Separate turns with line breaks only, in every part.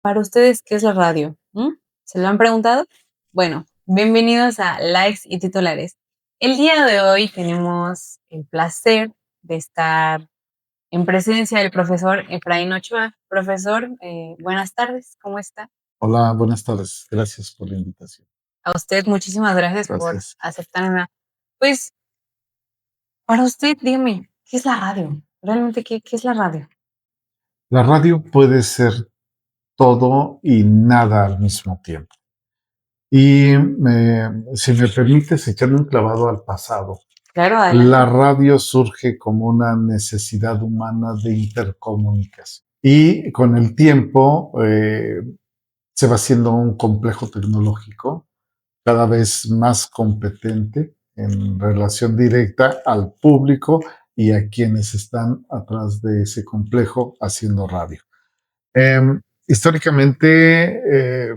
Para ustedes, ¿qué es la radio? ¿Se lo han preguntado? Bueno, bienvenidos a Likes y Titulares. El día de hoy tenemos el placer de estar en presencia del profesor Efraín Ochoa. Profesor, buenas tardes, ¿cómo está?
Hola, buenas tardes. Gracias por la invitación.
A usted muchísimas gracias por
Gracias.
aceptarme. Pues, para usted, dígame, ¿qué es la radio? Realmente, ¿qué es la radio?
La radio puede ser todo y nada al mismo tiempo. Y si me permites echarme un clavado al pasado,
Claro,
la
adelante.
radio surge como una necesidad humana de intercomunicación. Y con el tiempo se va haciendo un complejo tecnológico cada vez más competente en relación directa al público y a quienes están atrás de ese complejo haciendo radio. Históricamente,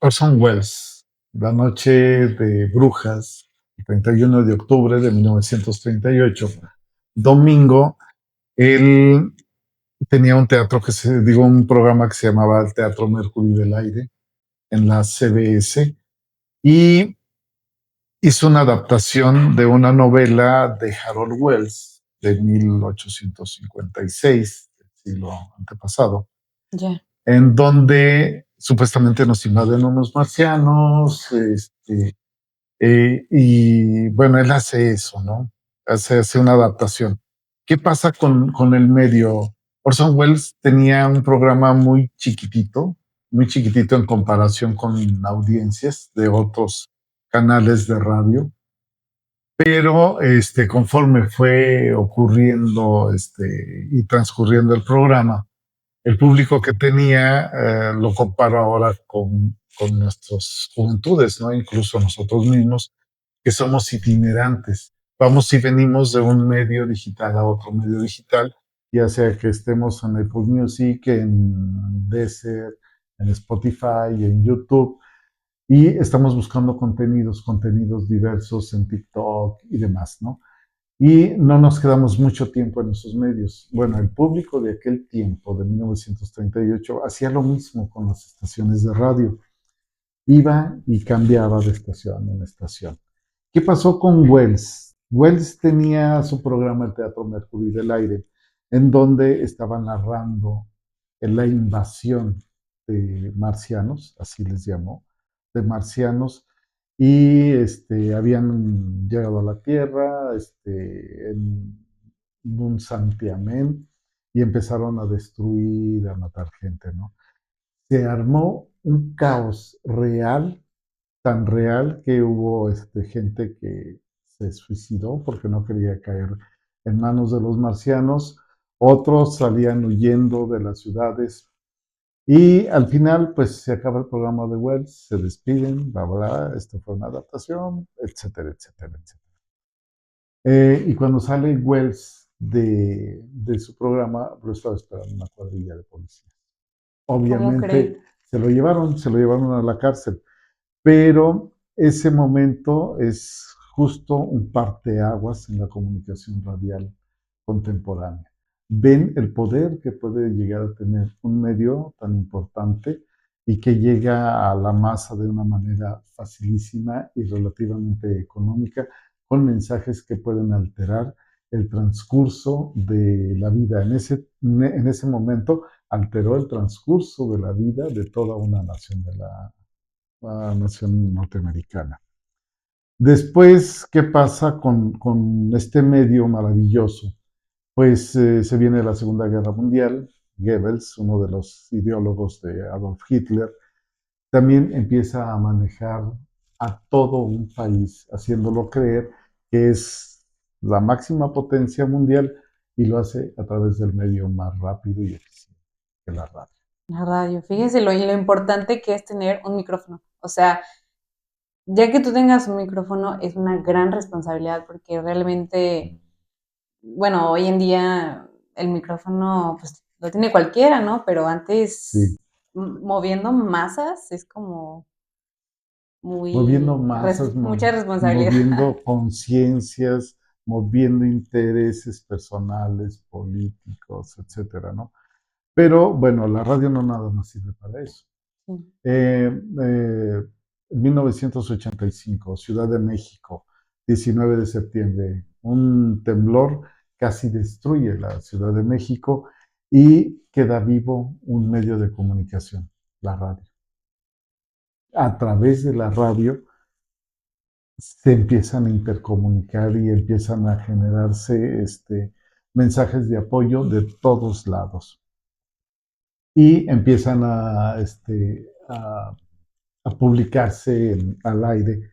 Orson Welles, La Noche de Brujas, el 31 de octubre de 1938, domingo, él tenía un teatro un programa que se llamaba el Teatro Mercury del Aire en la CBS y hizo una adaptación de una novela de Harold Wells de 1856, del siglo antepasado,
Ya.
en donde supuestamente nos invaden unos marcianos, y bueno, él hace eso, ¿no? Hace una adaptación. ¿Qué pasa con el medio? Orson Welles tenía un programa muy chiquitito en comparación con audiencias de otros canales de radio, pero conforme fue ocurriendo y transcurriendo el programa, el público que tenía lo comparo ahora con nuestras juventudes, ¿no? Incluso nosotros mismos, que somos itinerantes. Vamos y venimos de un medio digital a otro medio digital, ya sea que estemos en Apple Music, en Deezer, en Spotify, en YouTube, y estamos buscando contenidos diversos en TikTok y demás, ¿no? Y no nos quedamos mucho tiempo en esos medios. Bueno, el público de aquel tiempo, de 1938, hacía lo mismo con las estaciones de radio. Iba y cambiaba de estación en estación. ¿Qué pasó con Wells? Wells tenía su programa El Teatro Mercury del Aire, en donde estaba narrando la invasión de marcianos, así les llamó, de marcianos, y habían llegado a la Tierra en un santiamén y empezaron a destruir, a matar gente, ¿no? Se armó un caos real, tan real que hubo gente que se suicidó porque no quería caer en manos de los marcianos, otros salían huyendo de las ciudades y al final pues se acaba el programa de Wells, se despiden, bla, bla, esto fue una adaptación, etcétera, etcétera, etcétera. Y cuando sale Wells de su programa, lo estaba esperando una cuadrilla de policías.
¿Cómo cree?
Obviamente se lo llevaron a la cárcel, pero ese momento es justo un parteaguas en la comunicación radial contemporánea. Ven el poder que puede llegar a tener un medio tan importante y que llega a la masa de una manera facilísima y relativamente económica, con mensajes que pueden alterar el transcurso de la vida. En ese momento alteró el transcurso de la vida de toda una nación, de la nación norteamericana. Después, ¿qué pasa con este medio maravilloso? Pues se viene la Segunda Guerra Mundial. Goebbels, uno de los ideólogos de Adolf Hitler, también empieza a manejar a todo un país, haciéndolo creer que es la máxima potencia mundial y lo hace a través del medio más rápido y eficiente, que la radio.
La radio, fíjese lo importante que es tener un micrófono. O sea, ya que tú tengas un micrófono es una gran responsabilidad porque realmente, bueno, hoy en día el micrófono pues lo tiene cualquiera, ¿no? Pero
Sí,
antes moviendo masas es como
moviendo
muy
masas,
mucha responsabilidad.
moviendo conciencias, moviendo intereses personales, políticos, etcétera, ¿no? Pero bueno, la radio no nada más sirve para eso.
Sí.
1985, Ciudad de México, 19 de septiembre, un temblor casi destruye la Ciudad de México y queda vivo un medio de comunicación, la radio. A través de la radio se empiezan a intercomunicar y empiezan a generarse mensajes de apoyo de todos lados. Y empiezan a publicarse al aire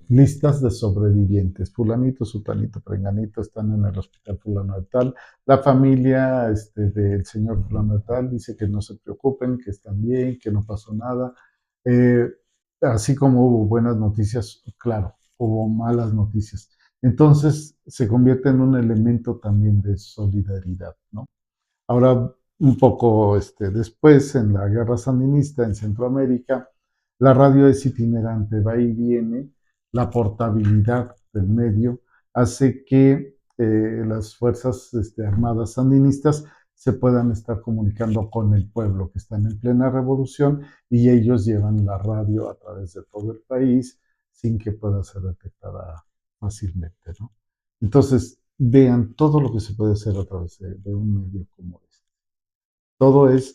listas de sobrevivientes. Fulanito, sutanito, prenganito están en el hospital fulano de tal. La familia del señor fulano de tal dice que no se preocupen, que están bien, que no pasó nada. Eh, Así como hubo buenas noticias, claro, hubo malas noticias. Entonces se convierte en un elemento también de solidaridad, ¿no? Ahora, un poco después, en la guerra sandinista en Centroamérica, la radio es itinerante, va y viene, la portabilidad del medio hace que las fuerzas armadas sandinistas se puedan estar comunicando con el pueblo que están en plena revolución y ellos llevan la radio a través de todo el país sin que pueda ser detectada fácilmente, ¿no? Entonces, vean todo lo que se puede hacer a través de un medio como este. Todo es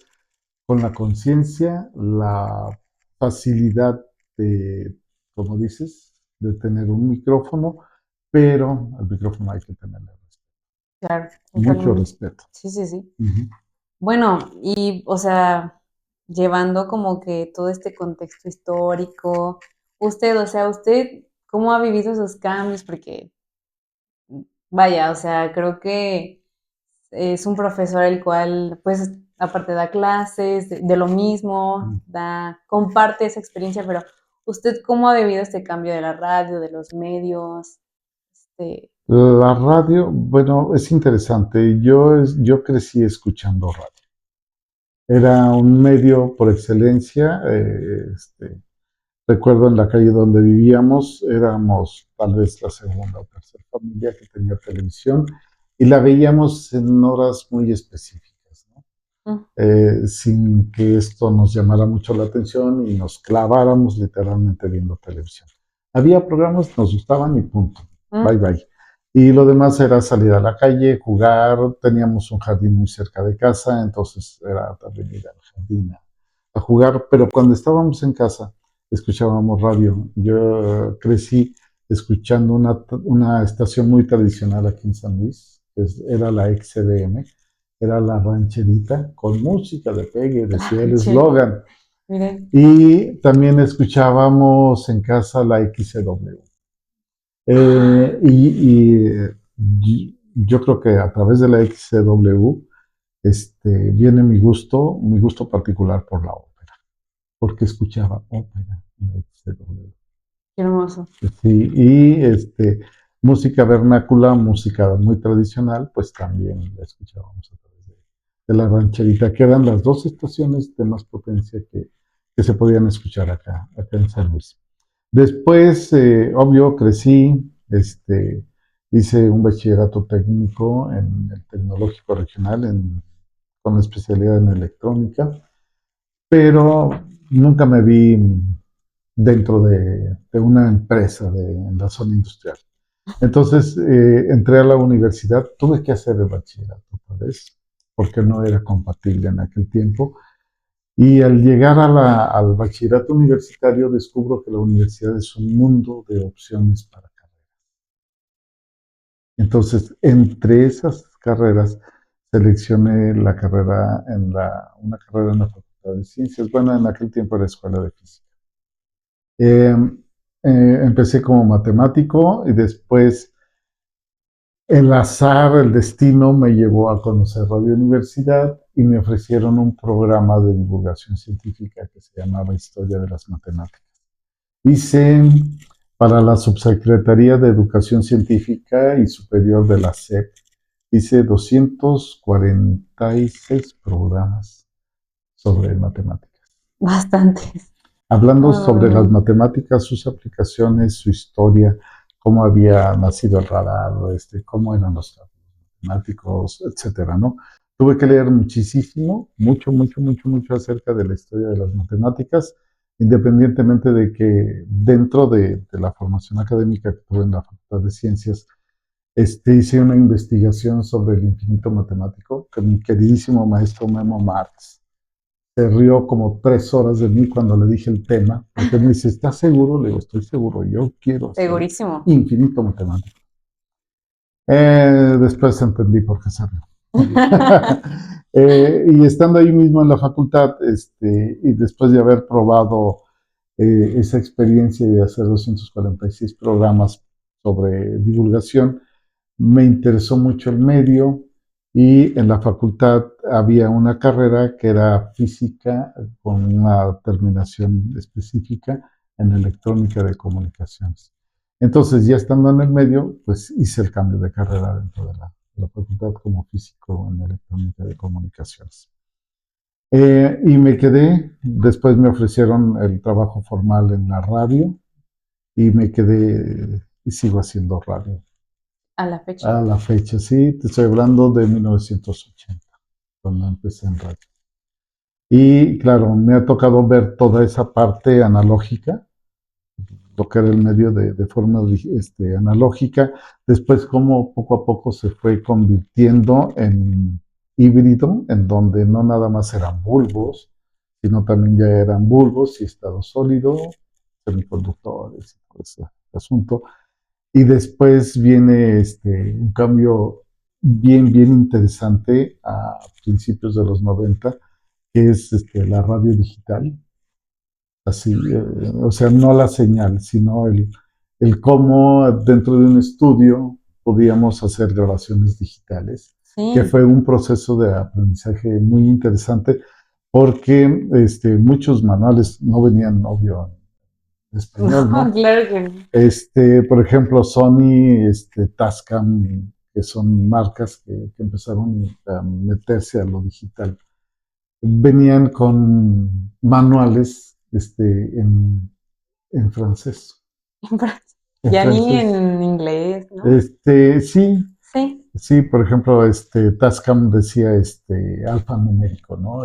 con la conciencia, la facilidad de, como dices, de tener un micrófono, pero al micrófono hay que tenerle respeto,
Claro,
mucho
totalmente.
respeto.
Sí, sí, sí.
Ujú.
Bueno, y, o sea, llevando como que todo este contexto histórico, usted, o sea, usted, ¿cómo ha vivido esos cambios? Porque, vaya, o sea, creo que es un profesor el cual, pues, aparte da clases de lo mismo, comparte esa experiencia, pero ¿usted cómo ha vivido este cambio de la radio, de los medios? Este,
La radio, bueno, es interesante. Yo crecí escuchando radio. Era un medio por excelencia. Recuerdo en la calle donde vivíamos, éramos tal vez la segunda o tercera familia que tenía televisión y la veíamos en horas muy específicas, ¿no?
mm,
Sin que esto nos llamara mucho la atención y nos claváramos literalmente viendo televisión. Había programas que nos gustaban y punto, bye
mm,
bye. Y lo demás era salir a la calle, jugar, teníamos un jardín muy cerca de casa, entonces era también ir al jardín a jugar, pero cuando estábamos en casa escuchábamos radio. Yo crecí escuchando una estación muy tradicional aquí en San Luis, era la XCBM, era la rancherita, con música de pegue, decía el
che,
eslogan.
mire,
Y también escuchábamos en casa la XCW. Yo creo que a través de la XCW viene mi gusto particular por la ópera, porque escuchaba ópera en la XCW.
qué hermoso.
Sí, y música vernácula, música muy tradicional, pues también la escuchábamos a través de la rancherita, que eran las dos estaciones de más potencia que se podían escuchar acá en San Luis. Después, obvio, crecí, hice un bachillerato técnico en el Tecnológico Regional con especialidad en electrónica, pero nunca me vi dentro de una empresa en la zona industrial. Entonces entré a la universidad, tuve que hacer el bachillerato otra vez, porque no era compatible en aquel tiempo. Y al llegar al bachillerato universitario descubro que la universidad es un mundo de opciones para carreras. Entonces, entre esas carreras, seleccioné la carrera una carrera en la Facultad de Ciencias. Bueno, en aquel tiempo era Escuela de Física. Eh, Empecé como matemático y después el azar, el destino me llevó a conocer Radio Universidad y me ofrecieron un programa de divulgación científica que se llamaba Historia de las Matemáticas. Hice para la Subsecretaría de Educación Científica y Superior de la SEP, hice 246 programas sobre matemáticas.
Bastantes.
Hablando sobre las
Ah,
matemáticas, sus aplicaciones, su historia, cómo había nacido el radar, cómo eran los cálculos matemáticos, etcétera, ¿no? tuve que leer muchísimo, mucho acerca de la historia de las matemáticas, independientemente de que dentro de la formación académica que tuve en la Facultad de Ciencias, hice una investigación sobre el infinito matemático, que mi queridísimo maestro Memo Marx se rió como 3 horas de mí cuando le dije el tema, porque me dice, ¿estás seguro? Le digo, estoy seguro, yo quiero hacer
Segurísimo.
infinito matemático. Después entendí por qué se rió. Y estando ahí mismo en la facultad, y después de haber probado esa experiencia de hacer 246 programas sobre divulgación, me interesó mucho el medio y en la facultad había una carrera que era física con una terminación específica en electrónica de comunicaciones. Entonces, ya estando en el medio, pues hice el cambio de carrera dentro de la facultad como físico en electrónica de comunicaciones. Y me quedé, después me ofrecieron el trabajo formal en la radio y me quedé y sigo haciendo radio.
A la fecha.
A la fecha, sí, te estoy hablando de 1980, cuando empecé en radio. Y claro, me ha tocado ver toda esa parte analógica, lo que era el medio de forma analógica, después cómo poco a poco se fue convirtiendo en híbrido, en donde no nada más eran bulbos, sino también ya eran bulbos y estado sólido, semiconductores y todo ese asunto. Y después viene un cambio bien interesante a principios de los 90, que es la radio digital. Así, o sea, no la señal, sino el cómo dentro de un estudio podíamos hacer grabaciones digitales, que
Sí.
fue un proceso de aprendizaje muy interesante porque muchos manuales no venían, obvio, en español,
No,
¿no?
claro que no.
Por ejemplo, Sony, Tascam, que son marcas que empezaron a meterse a lo digital, venían con manuales en francés. En
Ya ni
francés.
en inglés, ¿no?
Sí,
Sí.
sí, por ejemplo, Tascam decía alfanumérico, ¿no?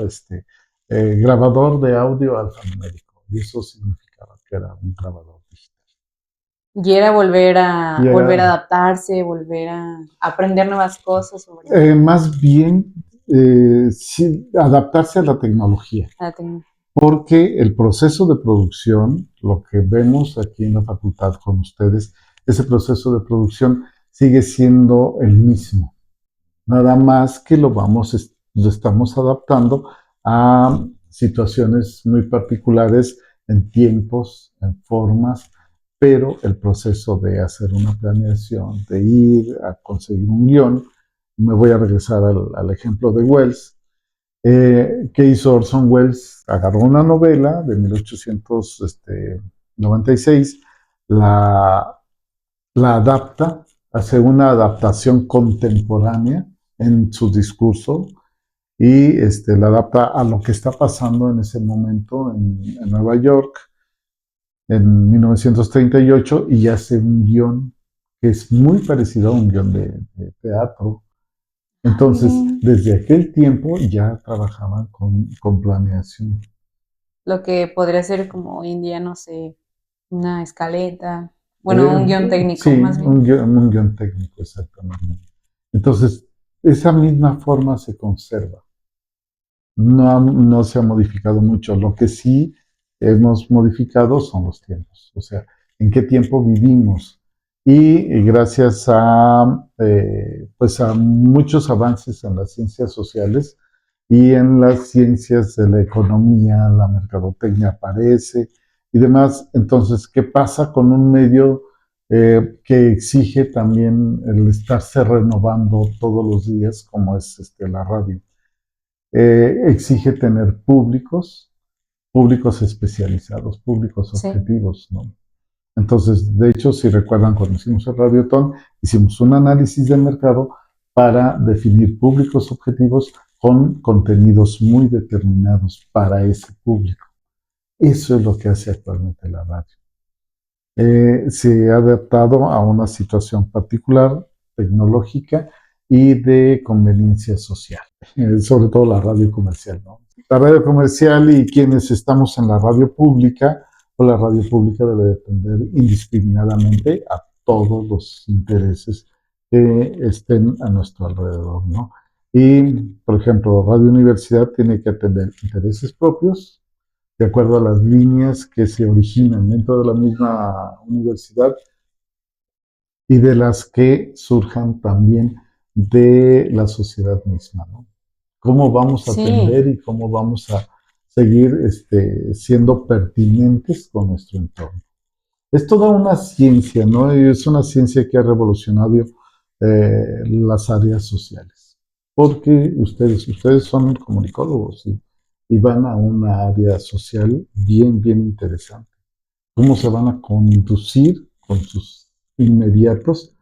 Grabador de audio alfanumérico. Y eso significaba que era un grabador digital.
Y era
Y
volver a
era
adaptarse, volver a aprender nuevas cosas sobre
más bien sí, adaptarse a la tecnología,
la tecnología.
porque el proceso de producción, lo que vemos aquí en la facultad con ustedes, ese proceso de producción sigue siendo el mismo, nada más que lo estamos adaptando a situaciones muy particulares en tiempos, en formas, pero el proceso de hacer una planeación, de ir a conseguir un guión, me voy a regresar al ejemplo de Wells. ¿Qué hizo Orson Welles? Agarró una novela de 1896, la, la adapta, hace una adaptación contemporánea en su discurso y la adapta a lo que está pasando en ese momento en Nueva York en 1938 y hace un guión que es muy parecido a un guión de teatro.
Ah,
Entonces,
miren,
desde aquel tiempo ya trabajaban con planeación.
lo que podría ser como hoy en día, no sé, una escaleta, bueno,
Eh,
un guión
sí,
técnico más bien.
un guión técnico, exactamente. Entonces, esa misma forma se conserva. No se ha modificado mucho. Lo que sí hemos modificado son los tiempos, o sea, en qué tiempo vivimos. Y gracias pues a muchos avances en las ciencias sociales y en las ciencias de la economía, la mercadotecnia aparece y demás. Entonces, ¿qué pasa con un medio que exige también el estarse renovando todos los días, como es la radio? Exige tener públicos especializados, públicos
Sí.
objetivos, ¿no? Entonces, de hecho, si recuerdan cuando hicimos el Radiotón, hicimos un análisis del mercado para definir públicos objetivos con contenidos muy determinados para ese público. Eso es lo que hace actualmente la radio. Se ha adaptado a una situación particular, tecnológica, y de conveniencia social, sobre todo la radio comercial, ¿no? La radio comercial y quienes estamos en la radio pública, pues la radio pública debe atender indiscriminadamente a todos los intereses que estén a nuestro alrededor, ¿no? Y, por ejemplo, Radio Universidad tiene que atender intereses propios, de acuerdo a las líneas que se originan dentro de la misma universidad y de las que surjan también de la sociedad misma, ¿no? Cómo vamos a
Sí,
atender y cómo vamos a seguir siendo pertinentes con nuestro entorno. Es toda una ciencia, ¿no? Y es una ciencia que ha revolucionado las áreas sociales. Porque ustedes son comunicólogos y van a una área social bien, bien interesante. Cómo se van a conducir con sus inmediatos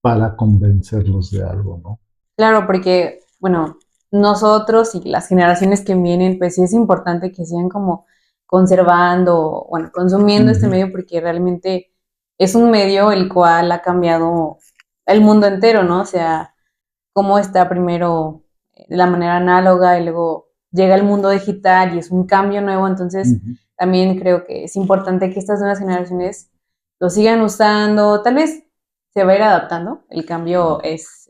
para convencerlos de algo, ¿no?
claro, porque, bueno, nosotros y las generaciones que vienen, pues sí es importante que sigan como conservando, bueno, consumiendo este
Ujú,
medio porque realmente es un medio el cual ha cambiado el mundo entero, ¿no? O sea, cómo está primero de la manera análoga y luego llega el mundo digital y es un cambio nuevo, entonces
ujú.
también creo que es importante que estas nuevas generaciones lo sigan usando, tal vez se va a ir adaptando, el cambio es,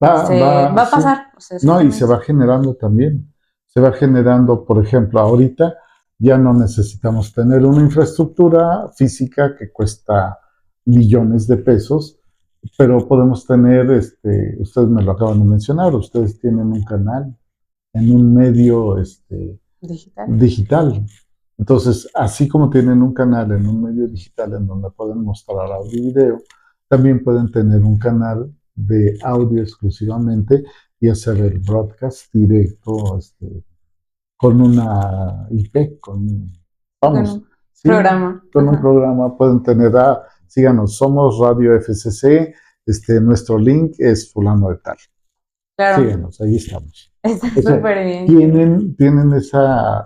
va a
Sí.
pasar, o sea,
No, y se
exactamente.
va generando también. Se va generando, por ejemplo, ahorita ya no necesitamos tener una infraestructura física que cuesta millones de pesos, pero podemos tener, ustedes me lo acaban de mencionar, ustedes tienen un canal en un medio,
Digital.
digital. Entonces, así como tienen un canal en un medio digital en donde pueden mostrar audio y video, también pueden tener un canal de audio exclusivamente y hacer el broadcast directo con una IP,
Y con
vamos,
un
sí,
programa.
con un
Ajá.
programa pueden tener, síganos, somos Radio FCC, nuestro link es fulano de tal.
Claro,
Síganos, ahí estamos.
está
O sea,
súper bien.
tienen esa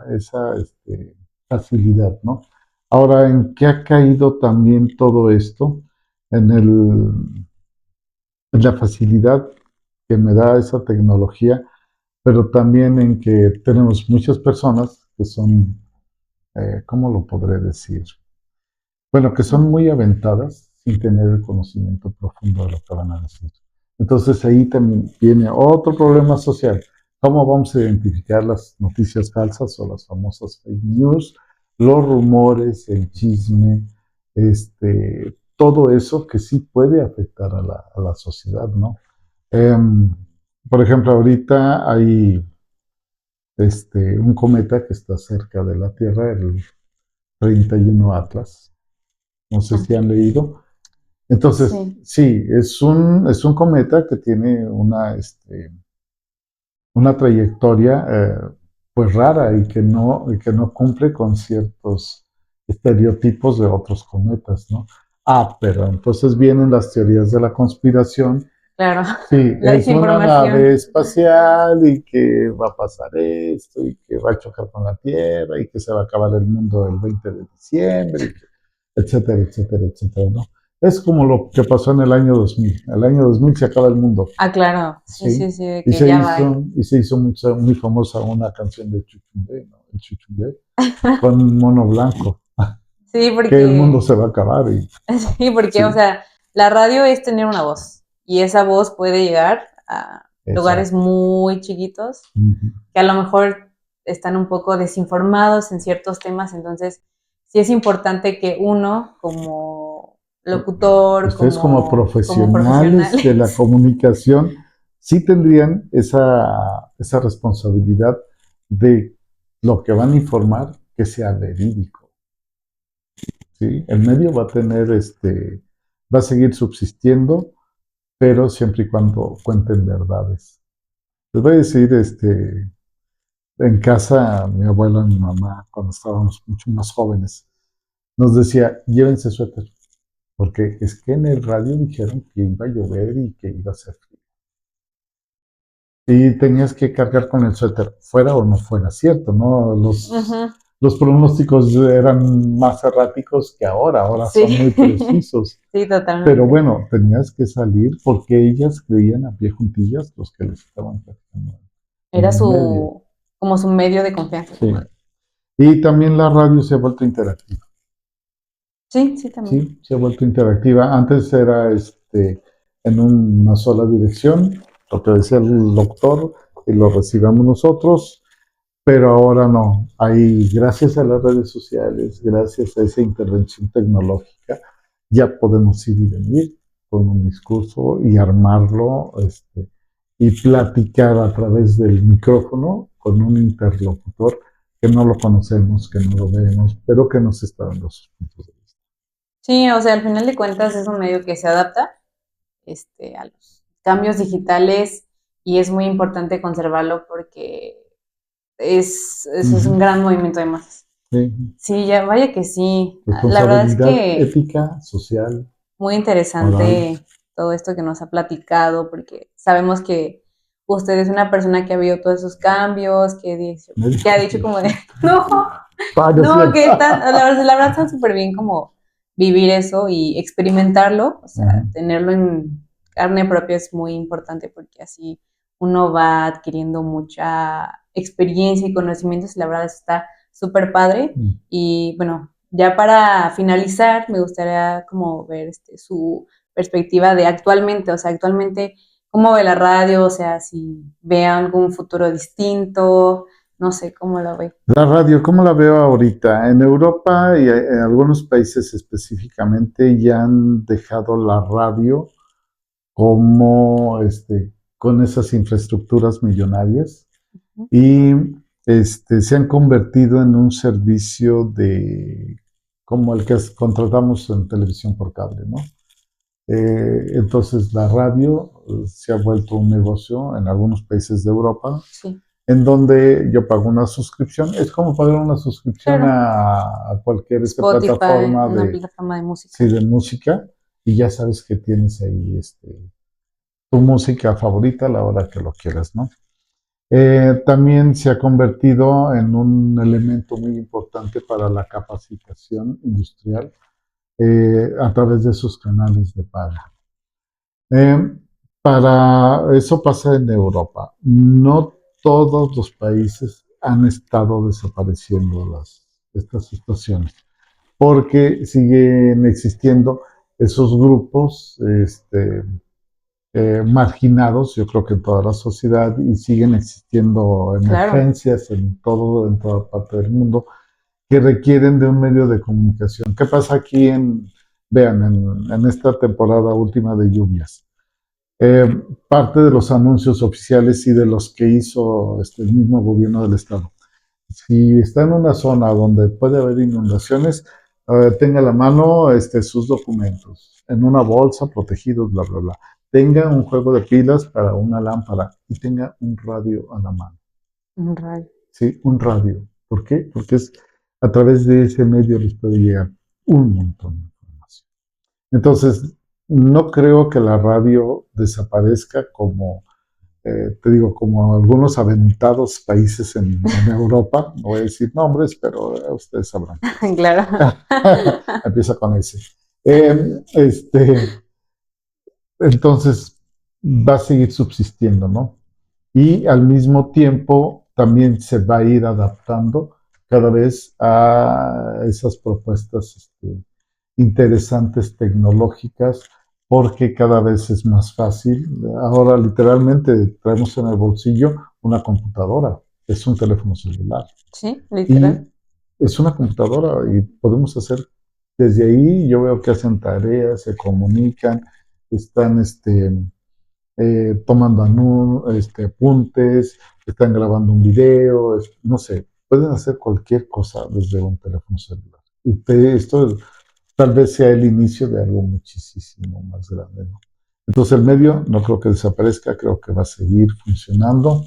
facilidad, ¿no? Ahora, ¿en qué ha caído también todo esto? En en la facilidad que me da esa tecnología, pero también en que tenemos muchas personas que son, ¿cómo lo podré decir? Bueno, que son muy aventadas sin tener el conocimiento profundo de lo que van a decir. Entonces ahí también viene otro problema social. ¿Cómo vamos a identificar las noticias falsas o las famosas fake news, los rumores, el chisme, todo eso que sí puede afectar a a la sociedad, ¿no? Em, por ejemplo, ahorita hay un cometa que está cerca de la Tierra, el 31 Atlas. No sé si
Ajá.
han leído. Entonces,
Sí,
sí, es un cometa que tiene una trayectoria pues rara y que no cumple con ciertos estereotipos de otros cometas, ¿no? Pero entonces vienen las teorías de la conspiración.
claro.
Sí,
La
es una nave
desinformación.
espacial y que va a pasar esto y que va a chocar con la Tierra y que se va a acabar el mundo el 20 de diciembre, etcétera, etcétera, etcétera, ¿no? Es como lo que pasó en el año 2000. El año 2000 se acaba el mundo,
Ah, claro. Sí,
¿sí?
sí, sí, de que ya va.
Y se hizo muy famosa una canción de Chuchumbe, ¿no? El Chuchumbe, con un mono blanco,
Sí,
que el mundo
porque,
se va a acabar y
sí, porque, o
sí,
sea, la radio es tener una voz y esa voz puede llegar a lugares
exacto.
muy chiquitos
Ujú.
que a lo mejor están un poco desinformados en ciertos temas, entonces sí es importante que uno como locutor,
Ustedes como
como profesional,
profesionales de la comunicación sí tendrían esa responsabilidad de lo que van a informar que sea verídico, ¿sí? El medio va a tener va a seguir subsistiendo, pero siempre y cuando cuenten verdades. Les voy a decir, en casa, mi abuela, mi mamá, cuando estábamos mucho más jóvenes, nos decía, llévense suéter, porque es que en el radio dijeron que iba a llover y que iba a ser frío. Y tenías que cargar con el suéter, fuera o no fuera, cierto, ¿no?
ujú,
los pronósticos eran más erráticos que ahora son
Sí,
muy precisos.
sí,
Pero
totalmente.
bueno, tenías que salir porque ellas creían a pie juntillas los que les estaban platicando
Era
en el medio.
como su medio de confianza.
Sí. Y también la radio se ha vuelto interactiva.
Sí, sí, también.
Sí, se ha vuelto interactiva. Antes era en una sola dirección, lo que decía el doctor, y lo recibamos nosotros, pero ahora no. Hay, gracias a las redes sociales, gracias a esa intervención tecnológica, ya podemos ir y venir con un discurso y armarlo y platicar a través del micrófono con un interlocutor que no lo conocemos, que no lo vemos, pero que nos está dando sus puntos de vista.
Sí, o sea, al final de cuentas es un medio que se adapta a los cambios digitales y es muy importante conservarlo porque es un
Ujú.
gran movimiento de masas.
Sí.
Sí, ya, vaya que sí. La verdad es
Responsabilidad
que
ética, social,
muy
moral.
interesante todo esto que nos ha platicado, porque sabemos que usted es una persona que ha habido todos esos cambios, que ha dicho como de, no, no, que
Cierto.
está, la verdad está súper bien como vivir eso y experimentarlo, o sea,
Ajá.
tenerlo en carne propia es muy importante porque así uno va adquiriendo mucha experiencia y conocimientos y la verdad está súper padre.
Mm.
Y bueno, ya para finalizar, me gustaría como ver su perspectiva de actualmente, o sea, actualmente, ¿cómo ve la radio? O sea, si ve algún futuro distinto, no sé cómo lo ve.
La radio, ¿cómo la veo ahorita? En Europa y en algunos países específicamente ya han dejado la radio como con esas infraestructuras millonarias y se han convertido en un servicio como el que contratamos en televisión por cable, ¿no? Entonces la radio se ha vuelto un negocio en algunos países de Europa,
Sí,
en donde yo pago una suscripción. Es como pagar una suscripción
claro.
a cualquier
Spotify,
plataforma
una plataforma de
sí,
música.
de música y ya sabes que tienes ahí tu música favorita a la hora que lo quieras, ¿no? También se ha convertido en un elemento muy importante para la capacitación industrial a través de sus canales de paga. Eh, para eso pasa en Europa. No todos los países han estado desapareciendo estas estaciones, porque siguen existiendo esos grupos marginados, yo creo que en toda la sociedad, y siguen existiendo
Claro.
emergencias en toda parte del mundo, que requieren de un medio de comunicación. ¿Qué pasa aquí vean, en esta temporada última de lluvias? Parte de los anuncios oficiales y de los que hizo el mismo gobierno del estado. Si está en una zona donde puede haber inundaciones, tenga a la mano sus documentos en una bolsa, protegidos, bla, bla, bla. Tenga un juego de pilas para una lámpara y tenga un radio a la mano.
Un radio.
¿Sí? Un radio. ¿Por qué? Porque a través de ese medio les puede llegar un montón de información. Entonces, no creo que la radio desaparezca como, te digo, como algunos aventados países en Europa. No voy a decir nombres, pero ustedes sabrán.
Claro.
Empieza con ese. Eh, este, entonces, va a seguir subsistiendo, ¿no? Y al mismo tiempo también se va a ir adaptando cada vez a esas propuestas interesantes tecnológicas porque cada vez es más fácil. Ahora literalmente traemos en el bolsillo una computadora, es un teléfono celular
Sí, literal.
y es una computadora y podemos hacer desde ahí, yo veo que hacen tareas, se comunican, están tomando apuntes, están grabando un video, no sé, pueden hacer cualquier cosa desde un teléfono celular. Esto tal vez sea el inicio de algo muchísimo más grande, ¿no? Entonces el medio no creo que desaparezca, creo que va a seguir funcionando.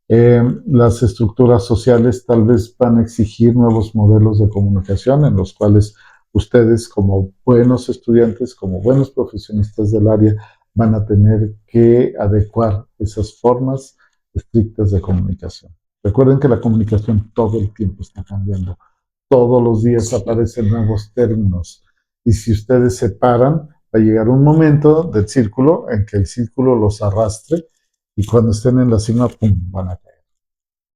Las estructuras sociales tal vez van a exigir nuevos modelos de comunicación en los cuales ustedes como buenos estudiantes, como buenos profesionistas del área, van a tener que adecuar esas formas estrictas de comunicación. Recuerden que la comunicación todo el tiempo está cambiando. Todos los días
Sí.
aparecen nuevos términos. Y si ustedes se paran, va a llegar un momento del círculo en que el círculo los arrastre y cuando estén en la cima, ¡pum!, van a caer.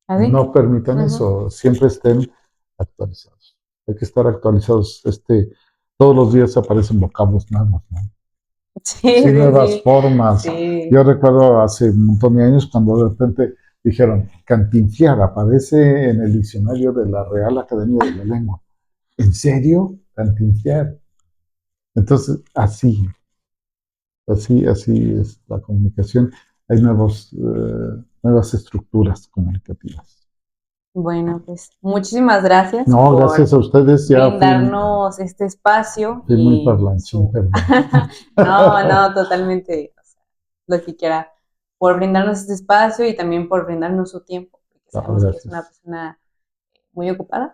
¿Así?
No permitan
Ujú.
eso, siempre estén actualizados. Hay que estar actualizados. Todos los días aparecen vocablos nuevos, ¿no?
Sí,
Sí,
sí,
nuevas
sí.
formas.
Sí.
Yo recuerdo hace un montón de años cuando de repente dijeron, cantinfiar aparece en el diccionario de la Real Academia de la Lengua. ¿En serio? Cantinfiar. Entonces, así es la comunicación. Hay nuevas estructuras comunicativas.
Bueno, pues muchísimas gracias
No,
por
gracias a ustedes ya
brindarnos este espacio
fui muy
y
parlanchín,
su...
perdón.
No, no, totalmente, o sea, lo que quiera, por brindarnos este espacio y también por brindarnos su tiempo, porque
No,
sabemos que es una
gracias.
persona muy ocupada.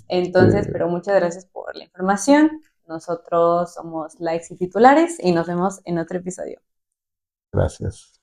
Entonces,
Este,
pero muchas gracias por la información. Nosotros somos Likes y Titulares y nos vemos en otro episodio.
gracias.